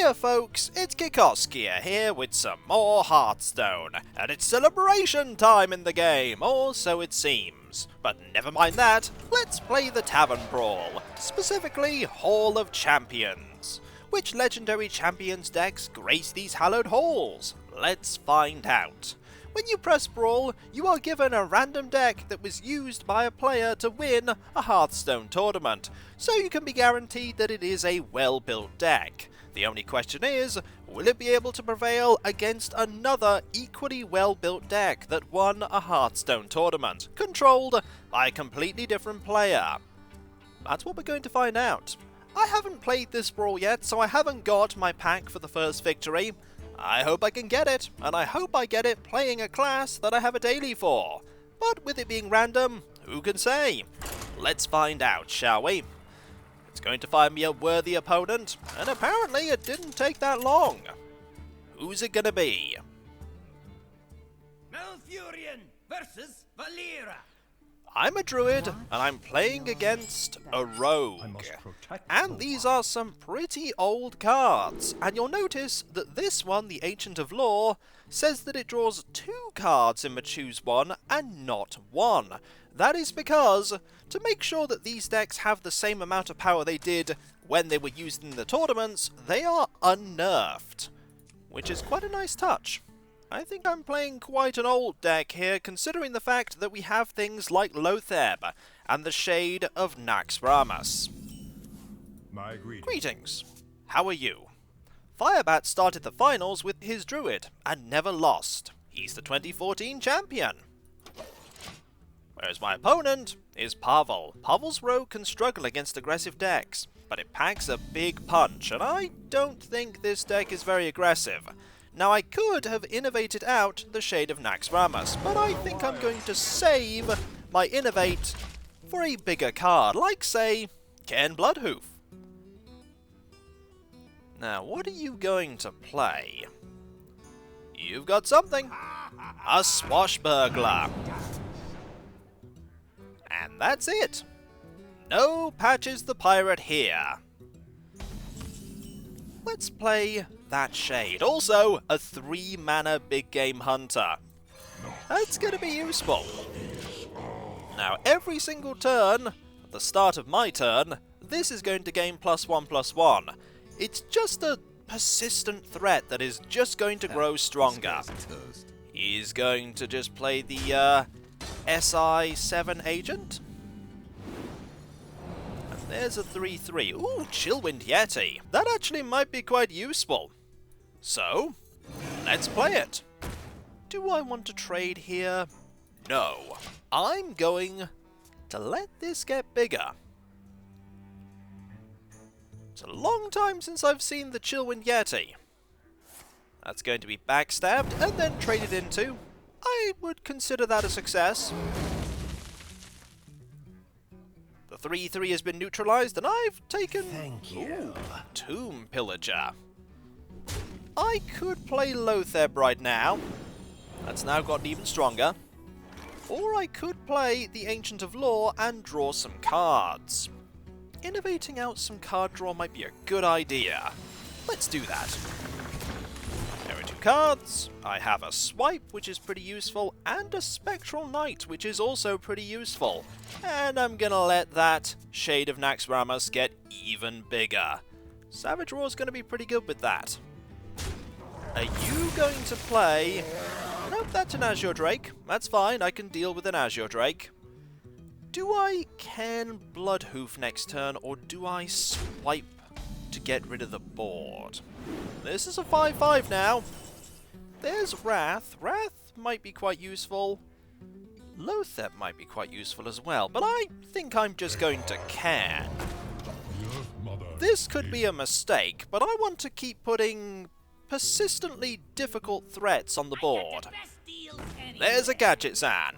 Hiya folks, it's Kikoskia here with some more Hearthstone, and it's celebration time in the game, or so it seems. But never mind that, let's play the Tavern Brawl, specifically Hall of Champions. Which legendary champions decks grace these hallowed halls? Let's find out. When you press Brawl, you are given a random deck that was used by a player to win a Hearthstone tournament, so you can be guaranteed that it is a well-built deck. The only question is, will it be able to prevail against another equally well-built deck that won a Hearthstone tournament, controlled by a completely different player? That's what we're going to find out. I haven't played this Brawl yet, so I haven't got my pack for the first victory. I hope I can get it, and I hope I get it playing a class that I have a daily for. But with it being random, who can say? Let's find out, shall we? It's going to find me a worthy opponent, and apparently it didn't take that long. Who's it gonna be? Malfurion versus Valera. I'm a druid, and I'm playing against a rogue. And these are some pretty old cards. And you'll notice that this one, the Ancient of Law, says that it draws 2 cards in the choose one and not 1. That is because, to make sure that these decks have the same amount of power they did when they were used in the tournaments, they are unnerfed. Which is quite a nice touch. I think I'm playing quite an old deck here, considering the fact that we have things like Lotheb and the Shade of Naxxramas. Greetings. How are you? Firebat started the finals with his druid and never lost. He's the 2014 champion. Whereas my opponent is Pavel. Pavel's rogue can struggle against aggressive decks, but it packs a big punch, and I don't think this deck is very aggressive. Now I could have innovated out the Shade of Naxxramas, but I think I'm going to save my innovate for a bigger card, like say, Cairn Bloodhoof. Now what are you going to play? You've got something. A Swashbuckler. And that's it. No Patches the Pirate here. Let's play that Shade. Also, a 3-mana big game hunter. That's going to be useful. Now, every single turn, at the start of my turn, this is going to gain +1/+1. It's just a persistent threat that is just going to grow stronger. He's going to just play the SI7 agent. There's a 3/3. Ooh, Chillwind Yeti. That actually might be quite useful. So, let's play it. Do I want to trade here? No. I'm going to let this get bigger. It's a long time since I've seen the Chillwind Yeti. That's going to be backstabbed and then traded into. I would consider that a success. The 3/3 has been neutralized, and I've taken Tomb Pillager. I could play Lotheb right now. That's now gotten even stronger. Or I could play the Ancient of Law and draw some cards. Innovating out some card draw might be a good idea. Let's do that. There are 2 cards. I have a Swipe, which is pretty useful, and a Spectral Knight, which is also pretty useful. And I'm gonna let that Shade of Naxxramas get even bigger. Savage Roar is gonna be pretty good with that. Are you going to play... Nope, that's an Azure Drake. That's fine, I can deal with an Azure Drake. Do I Cairn Bloodhoof next turn, or do I Swipe to get rid of the board? This is a 5/5 now. There's Wrath. Wrath might be quite useful. Lotheb might be quite useful as well, but I think I'm just going to Cairn. This could be a mistake, but I want to keep putting persistently difficult threats on the board. There's a Gadget Zan.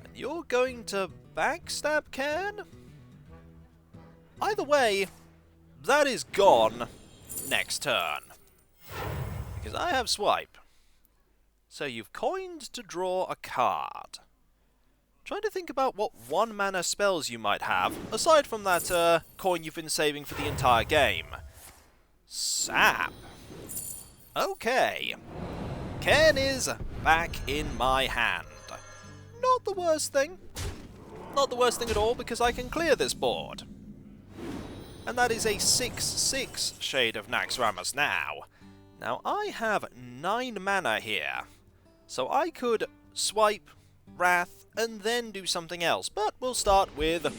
And you're going to backstab Cairn? Either way, that is gone next turn. Because I have Swipe. So you've coined to draw a card. Trying to think about what 1-mana spells you might have, aside from that coin you've been saving for the entire game. Sap. Okay. Ken is back in my hand. Not the worst thing. Not the worst thing at all, because I can clear this board. And that is a 6/6 Shade of Naxxramas now. Now, I have 9 mana here. So I could swipe, Wrath, and then do something else. But we'll start with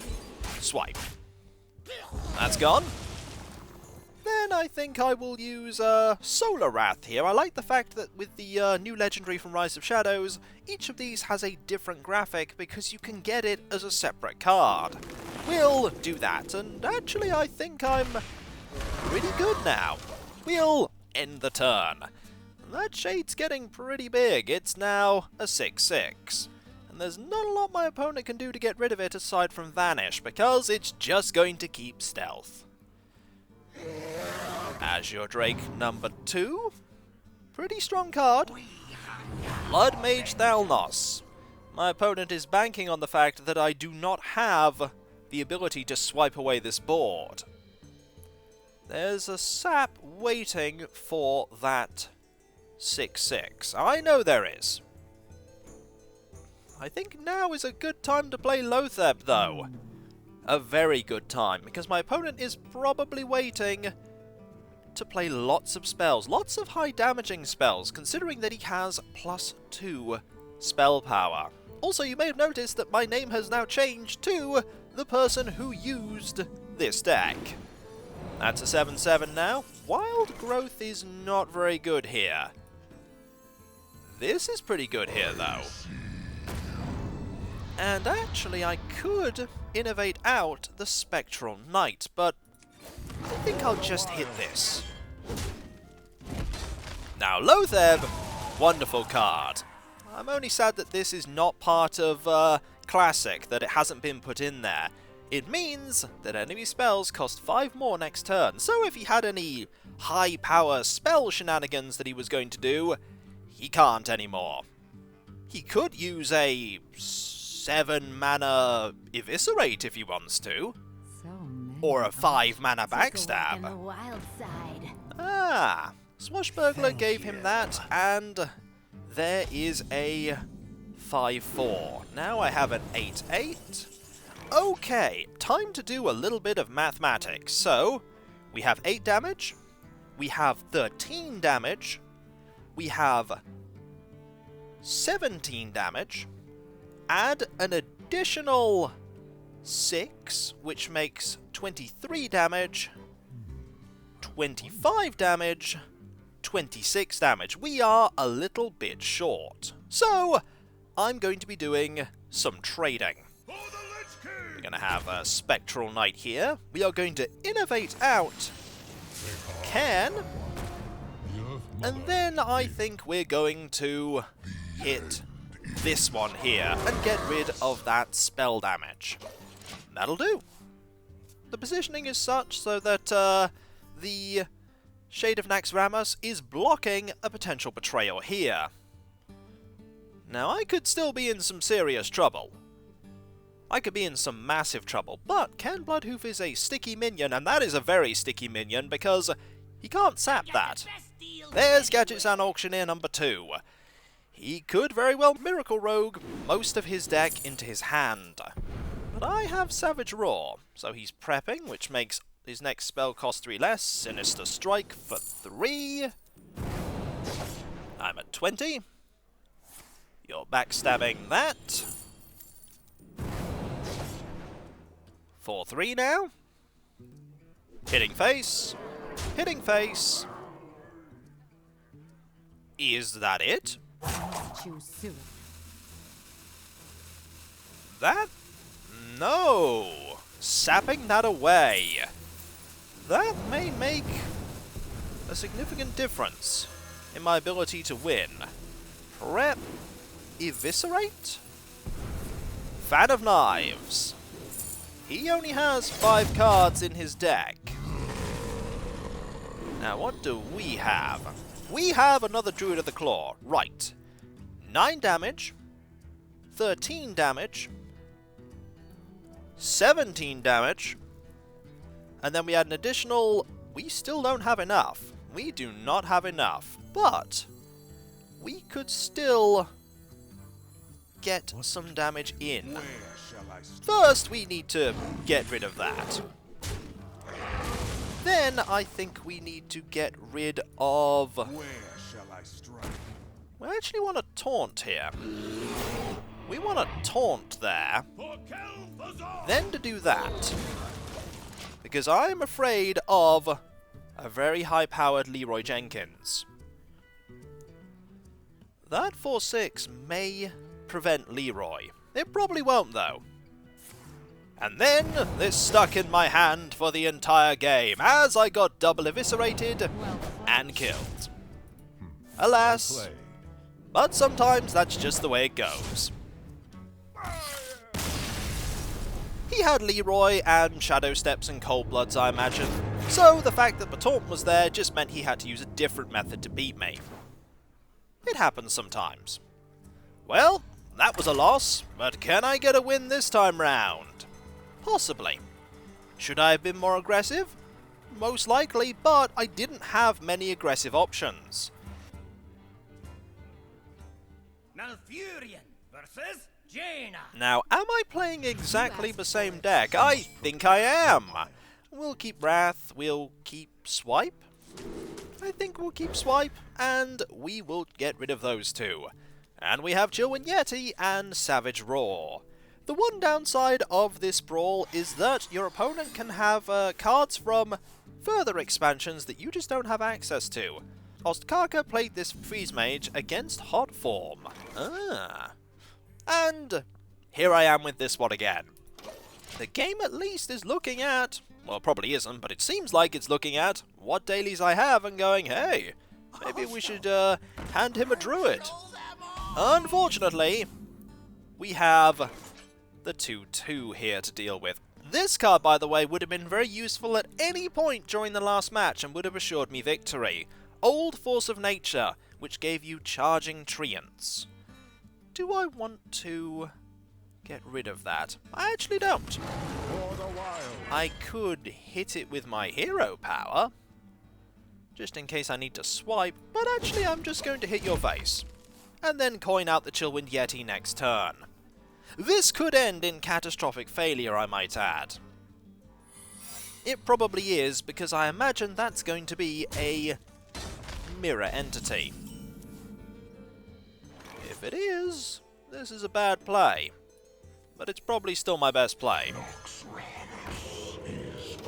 swipe. That's gone. Then I think I will use Solar Wrath here. I like the fact that with the new legendary from Rise of Shadows, each of these has a different graphic because you can get it as a separate card. We'll do that, and actually I think I'm pretty good now. We'll end the turn. And that shade's getting pretty big. It's now a 6/6. And there's not a lot my opponent can do to get rid of it aside from Vanish, because it's just going to keep stealth. Azure Drake number 2. Pretty strong card. Blood Mage Thalnos. My opponent is banking on the fact that I do not have the ability to swipe away this board. There's a sap waiting for that 6/6. I know there is. I think now is a good time to play Lotheb, though. A very good time, because my opponent is probably waiting to play lots of spells. Lots of high damaging spells, considering that he has +2 spell power. Also, you may have noticed that my name has now changed to the person who used this deck. That's a 7/7 now. Wild Growth is not very good here. This is pretty good here, though. And actually, I could innovate out the Spectral Knight, but I think I'll just hit this. Now, Lotheb, wonderful card. I'm only sad that this is not part of Classic, that it hasn't been put in there. It means that enemy spells cost 5 more next turn, so if he had any high power spell shenanigans that he was going to do, he can't anymore. He could use a 7 mana Eviscerate if he wants to, or a 5 mana Backstab. Ah, Swashbuckler gave him that, and there is a 5/4. Now I have an 8/8. Okay, time to do a little bit of mathematics. So, we have 8 damage, we have 13 damage, we have 17 damage, add an additional 6, which makes 23 damage, 25 damage, 26 damage. We are a little bit short. So, I'm going to be doing some trading. We're going to have a Spectral Knight here. We are going to innovate out Ken. And then I think we're going to hit this one here and get rid of that spell damage. That'll do. The positioning is such so that the Shade of Naxxramas is blocking a potential betrayal here. Now, I could still be in some serious trouble. I could be in some massive trouble, but Ken Bloodhoof is a sticky minion, and that is a very sticky minion because he can't sap that. There's Gadgets and Auctioneer number 2. He could very well Miracle Rogue most of his deck into his hand. But I have Savage Roar, so he's prepping, which makes his next spell cost 3 less. Sinister Strike for 3. I'm at 20. You're backstabbing that. 4/3 now. Hitting face. Hitting face. Is that it? That? No! Sapping that away. That may make a significant difference in my ability to win. Prep. Eviscerate? Fan of Knives. He only has 5 cards in his deck. Now, what do we have? We have another Druid of the Claw. Right. 9 damage. 13 damage. 17 damage. And then we had an additional we still don't have enough. We do not have enough, but we could still get some damage in. First, we need to get rid of that. Then, I think we need to get rid of... We actually want to taunt here. We want to taunt there. Then to do that. Because I'm afraid of a very high-powered Leroy Jenkins. That 4-6 may prevent Leroy. It probably won't, though. And then, this stuck in my hand for the entire game, as I got double eviscerated and killed. Alas, but sometimes that's just the way it goes. He had Leroy and Shadow Steps and Cold Bloods, I imagine, so the fact that the taunt was there just meant he had to use a different method to beat me. It happens sometimes. Well, that was a loss, but can I get a win this time round? Possibly. Should I have been more aggressive? Most likely, but I didn't have many aggressive options. Malfurion versus Jaina. Now, am I playing exactly the same deck? I think I am. We'll keep Wrath, we'll keep Swipe. I think we'll keep Swipe, and we will get rid of those two. And we have Chillwind Yeti and Savage Roar. The one downside of this brawl is that your opponent can have cards from further expansions that you just don't have access to. Ostkaka played this Freeze Mage against Hot Form. And here I am with this one again. The game at least is looking at, well, probably isn't, but it seems like it's looking at what dailies I have and going, hey, maybe we should hand him a druid. Unfortunately, we have the 2-2 here to deal with. This card, by the way, would have been very useful at any point during the last match and would have assured me victory. Old Force of Nature, which gave you Charging Treants. Do I want to get rid of that? I actually don't. I could hit it with my hero power, just in case I need to swipe, but actually I'm just going to hit your face, and then coin out the Chillwind Yeti next turn. This could end in catastrophic failure, I might add. It probably is, because I imagine that's going to be a mirror entity. If it is, this is a bad play. But it's probably still my best play.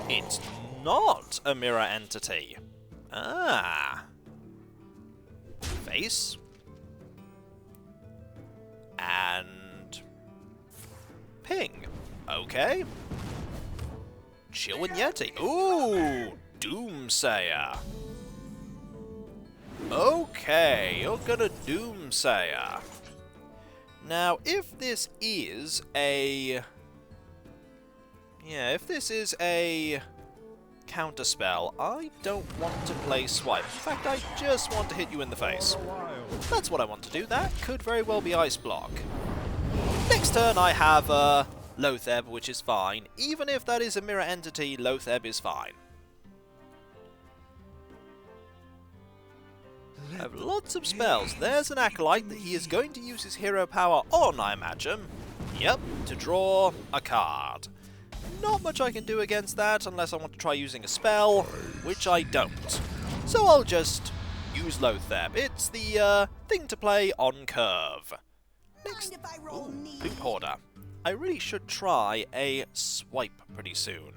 It's not a mirror entity. Ah. Face. And ping. Okay. Chillwind Yeti. Ooh, Doomsayer. Okay, you're gonna Doomsayer. Now, if this is a... yeah, if this is a counterspell, I don't want to play Swipe. In fact, I just want to hit you in the face. That's what I want to do. That could very well be Ice Block. Next turn I have Loatheb, which is fine. Even if that is a mirror entity, Loatheb is fine. I have lots of spells. There's an Acolyte that he is going to use his hero power on, I imagine. Yep, to draw a card. Not much I can do against that unless I want to try using a spell, which I don't. So I'll just use Loatheb. It's the thing to play on curve. Next, ooh, Loot Hoarder. I really should try a swipe pretty soon.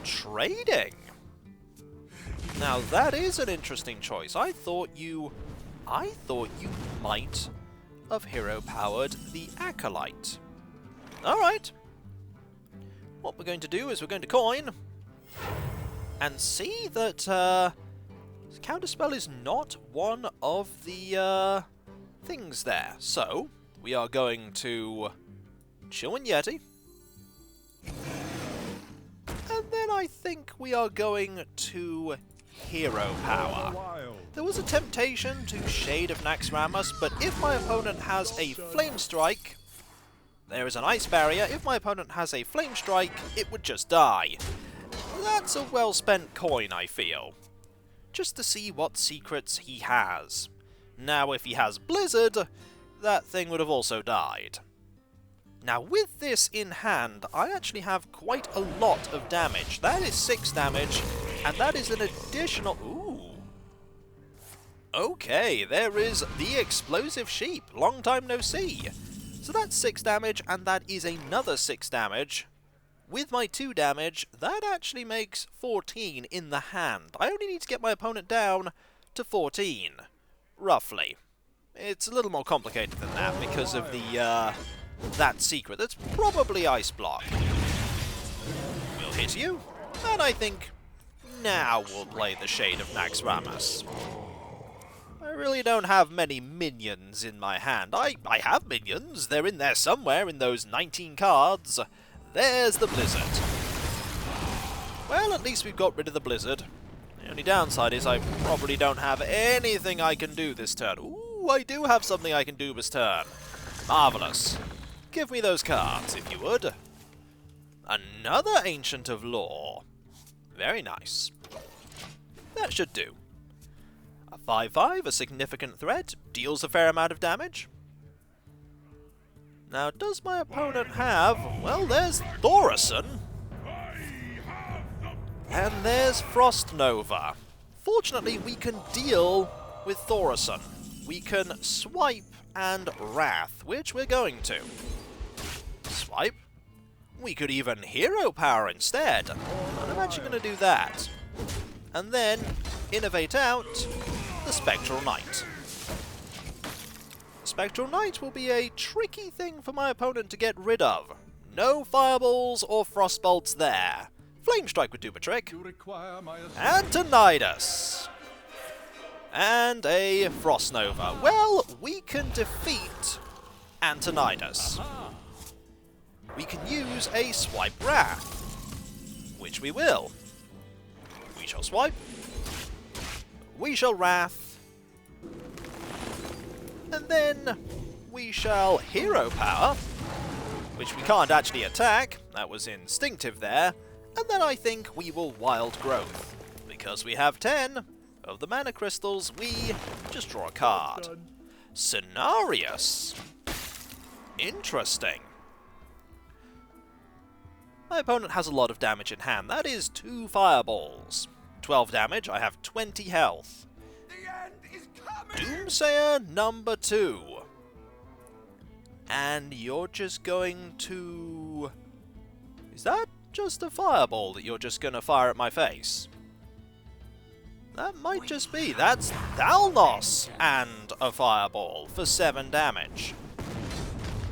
Trading. Now that is an interesting choice. I thought you might have hero-powered the Acolyte. Alright. What we're going to do is we're going to coin and see that Counterspell is not one of the things there. So, we are going to Chillwind Yeti. And then I think we are going to Hero Power. There was a temptation to Shade of Naxxramas, but if my opponent has a Flame Strike, there is an Ice Barrier. If my opponent has a Flame Strike, it would just die. that's a well-spent coin, I feel. Just to see what secrets he has. Now, if he has Blizzard, that thing would have also died. Now, with this in hand, I actually have quite a lot of damage. That is 6 damage, and that is an additional... Ooh. Okay, there is the Explosive Sheep. Long time no see. So that's 6 damage, and that is another 6 damage. With my 2 damage, that actually makes 14 in the hand. I only need to get my opponent down to 14, roughly. It's a little more complicated than that because of the, that secret. That's probably Ice Block. We'll hit you, and I think now we'll play the Shade of Naxxramas. I really don't have many minions in my hand. I have minions. They're in there somewhere in those 19 cards. There's the Blizzard. Well, at least we've got rid of the Blizzard. The only downside is I probably don't have anything I can do this turn. Ooh, I do have something I can do this turn. Marvellous. Give me those cards, if you would. Another Ancient of Lore. Very nice. That should do. A 5/5, a significant threat, deals a fair amount of damage. Now, does my opponent have... Well, there's Thaurissan. And there's Frost Nova. Fortunately, we can deal with Thaurissan. We can swipe and Wrath, which we're going to. Swipe. We could even Hero Power instead. And I'm actually going to do that. And then innovate out the Spectral Knight. Spectral Knight will be a tricky thing for my opponent to get rid of. No fireballs or frostbolts there. Flame Strike would do a trick. Antonidas. And a Frost Nova. Well, we can defeat Antonidas. We can use a Swipe Wrath, which we will. We shall swipe. We shall Wrath. And then we shall Hero Power, which we can't actually attack. That was instinctive there. And then I think we will Wild Growth. Because we have 10 of the mana crystals, we just draw a card. Cenarius. Interesting. My opponent has a lot of damage in hand. That is 2 fireballs. 12 damage, I have 20 health. Doomsayer number 2. And you're just going to... Is that just a fireball that you're just going to fire at my face? That might just be. That's Thalnos and a fireball for 7 damage.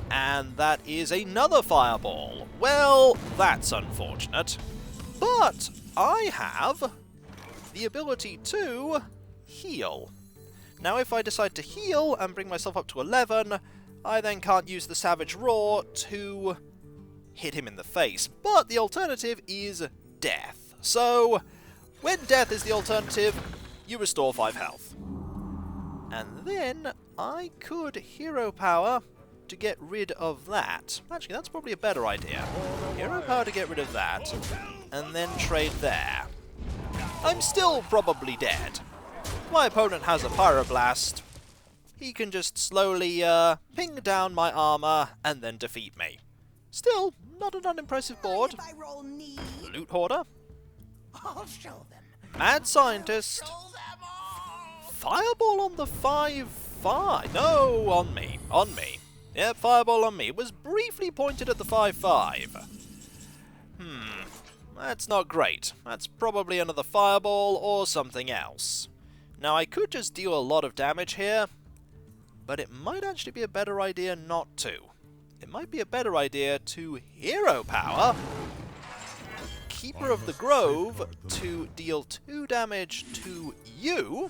And that is another fireball. Well, that's unfortunate. But I have the ability to heal. Now, if I decide to heal and bring myself up to 11, I then can't use the Savage Roar to hit him in the face. But the alternative is death. So, when death is the alternative, you restore 5 health. And then I could Hero Power to get rid of that. Actually, that's probably a better idea. Hero Power to get rid of that, and then trade there. I'm still probably dead. My opponent has a Pyroblast. He can just slowly ping down my armor and then defeat me. Still, not an unimpressive board. Loot Hoarder. I'll show them. Mad Scientist. Fireball on the 5/5. No, on me. On me. Yep, Fireball on me. It was briefly pointed at the 5/5. That's not great. That's probably another Fireball or something else. Now, I could just deal a lot of damage here, but it might actually be a better idea not to. It might be a better idea to Hero Power Keeper of the Grove to deal 2 damage to you.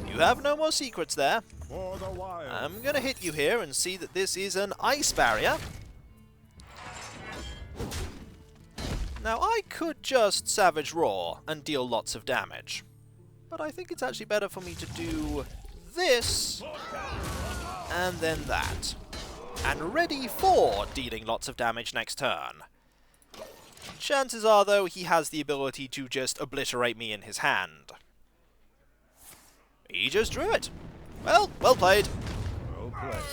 You have no more secrets there. I'm going to hit you here and see that this is an Ice Barrier. Now, I could just Savage Roar and deal lots of damage, but I think it's actually better for me to do this, and then that. And ready for dealing lots of damage next turn. Chances are, though, he has the ability to just obliterate me in his hand. He just drew it. Well played. Well played.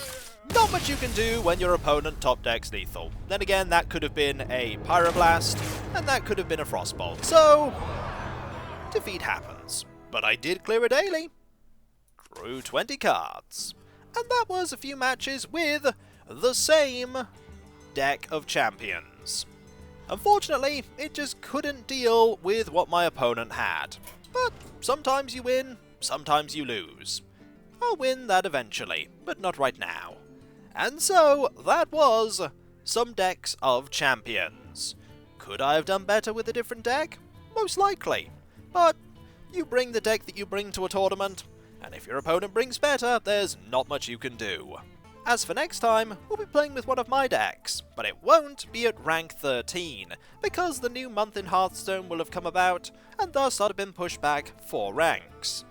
Not much you can do when your opponent top decks lethal. Then again, that could have been a Pyroblast, and that could have been a Frostbolt. So, defeat happens. But I did clear a daily. Drew 20 cards. And that was a few matches with the same deck of champions. Unfortunately, it just couldn't deal with what my opponent had. But sometimes you win, sometimes you lose. I'll win that eventually, but not right now. And so, that was some decks of champions. Could I have done better with a different deck? Most likely. But you bring the deck that you bring to a tournament, and if your opponent brings better, there's not much you can do. As for next time, we'll be playing with one of my decks, but it won't be at rank 13, because the new month in Hearthstone will have come about, and thus I'd have been pushed back 4 ranks.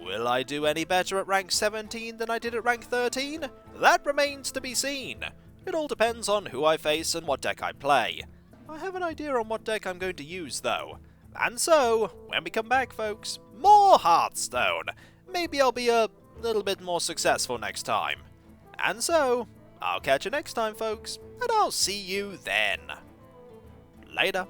Will I do any better at rank 17 than I did at rank 13? That remains to be seen. It all depends on who I face and what deck I play. I have an idea on what deck I'm going to use, though. And so, when we come back, folks, more Hearthstone! Maybe I'll be a little bit more successful next time. And so, I'll catch you next time, folks, and I'll see you then. Later.